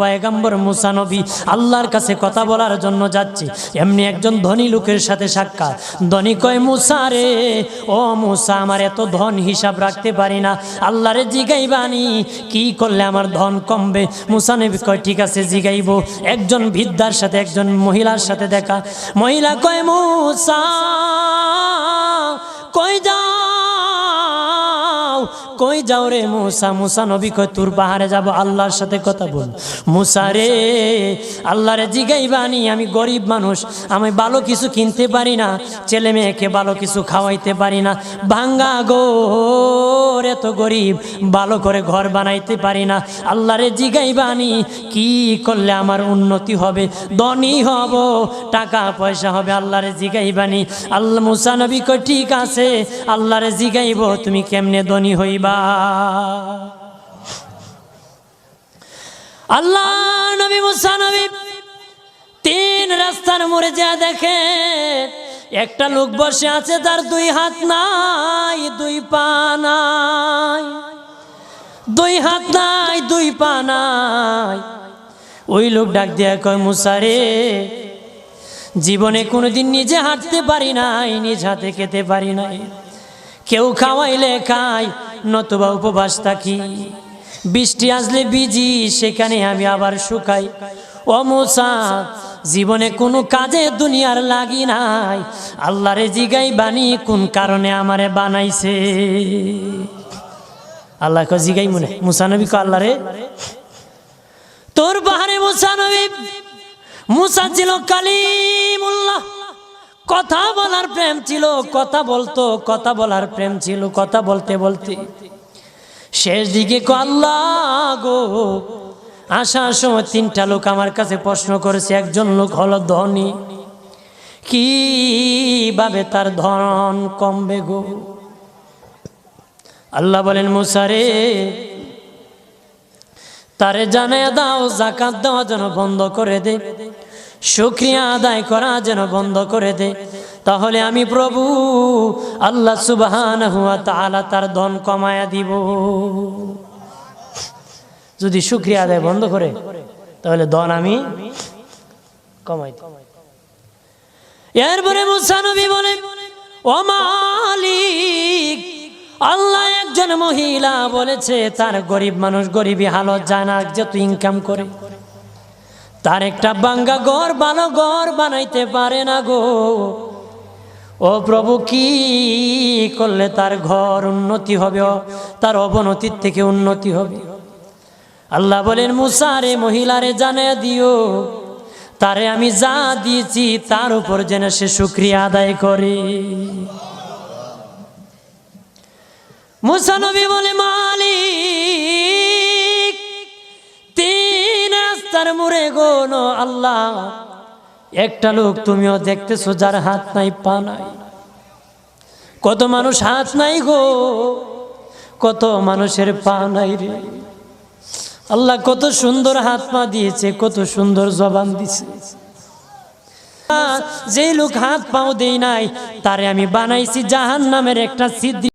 পয়গম্বর মুসা নবী আল্লাহর কাছে কথা বলার জন্য যাচ্ছে, এমনি একজন ধনী লোকের সাথে সাক্ষাৎ। ধনী কয়, মুসা রে, ও মুসা, আমার এত ধন হিসাব রাখতে পারি না, আল্লাহরে জিগাইবানি কি করলে আমার ধন কমবে? মুসা নবী কয়, ঠিক আছে জিগাইব। একজন বৃদ্ধার সাথে, একজন মহিলার সাথে দেখা। মহিলা কয়, মুসা কই যাও, কই যাও রে মুসা? মুসা নবী কয়, তোর পাহাড়ে যাব, আল্লাহর সাথে কথা বল। মুসা রে, আল্লাহরে জিগাইবানি, আমি গরিব মানুষ, আমি ভালো কিছু কিনতে পারি না, ছেলে মেয়েকে ভালো কিছু খাওয়াইতে পারি না, ভাঙ্গা ঘর, এত গরিব, ভালো করে ঘর বানাইতে পারি না, আল্লাহরে জিগাইবানি কি করলে আমার উন্নতি হবে, ধনী হব, টাকা পয়সা হবে, আল্লাহরে জিগাইবানি। আল্লাহ মুসা নবী কয়, ঠিক আছে, আল্লাহরে জিগাইব, তুমি কেমনে ধনী হইবা? আল্লাহ নবী মুসা নবী তিন রাস্তার মোড়ে যা দেখে একটা লোক বসে আছে, তার দুই হাত নাই, দুই পা নাই, দুই হাত নাই, দুই পা নাই। ওই লোক ডাক দিয়া কয়, মুসা রে, জীবনে কোনোদিন নিজে হাঁটতে পারি নাই, নিজ হাতে খেতে পারি নাই, কেউ খাওয়াইলে খাই, নতুবা উপবাস থাকি, বৃষ্টি আসলে ভিজি, সেখানে আমি আবার শুকাই। ও মুসা, জীবনে কোনো কাজে দুনিয়ার লাগি নাই, আল্লাহরে জিগাইবানি কোন কারণে আমারে বানাইছে? আল্লাহ কয়, জিগাই মনে। মুসা নবী কয়, আল্লাহরে তোর পাহাড়ে মুসা নবী, মুসা ছিল কালিমুল্লাহ, কথা বলার প্রেম ছিল, কথা বলতো, কথা বলার প্রেম ছিল। কথা বলতে বলতে শেষ দিকে কয়, আল্লাহ গো, আসার সময় তিনটা লোক আমার কাছে প্রশ্ন করেছে, একজন লোক হলো ধনী, কিভাবে তার ধন কমবে গো? আল্লাহ বলেন, মুসা রে, তারে জানায়া দাও, যাকাত দেওয়া যেন বন্ধ করে দে, শুকরিয়া আদায় করা যেন বন্ধ করে দে, তাহলে আমি প্রভু আল্লাহ সুবহানাহু ওয়া তাআলা তার ধন কমায়া দিব। যদি শুকরিয়া আদায় বন্ধ করে, তাহলে ধন আমি কমাই দেব। এরপরে মুসা নবী বলে, ও মালিক, আল্লাহ একজন মহিলা বলেছে তার গরিব মানুষ, গরিবী হালত জানা, যত ইনকাম করে তার একটা ভাঙ্গা ঘর, ভালো ঘর বানাইতে পারে না গো। ও প্রভু, কি করলে তার ঘর উন্নতি হবে, তার অবনতির থেকে উন্নতি হবে? আল্লাহ বলেন, মুসা রে, মহিলারে জানিয়ে দিও, তারে আমি যা দিয়েছি তার উপর যেন সে শুকরিয়া আদায় করে। মুসা নবী বলে, মালিক, তিন রাস্তার মোড়ে গো আল্লাহ, একটা লোক তুমিও দেখতেছো যার হাত নাই, পা নাই। কত মানুষ হাত নাই গো, কত মানুষের পা নাই রে। আল্লাহ কত সুন্দর হাত পা দিয়েছে, কত সুন্দর জবান দিয়েছে। যে লোক হাত পাও দেই নাই, তারে আমি বানাইছি জাহান্নামের একটা ছিদ্র।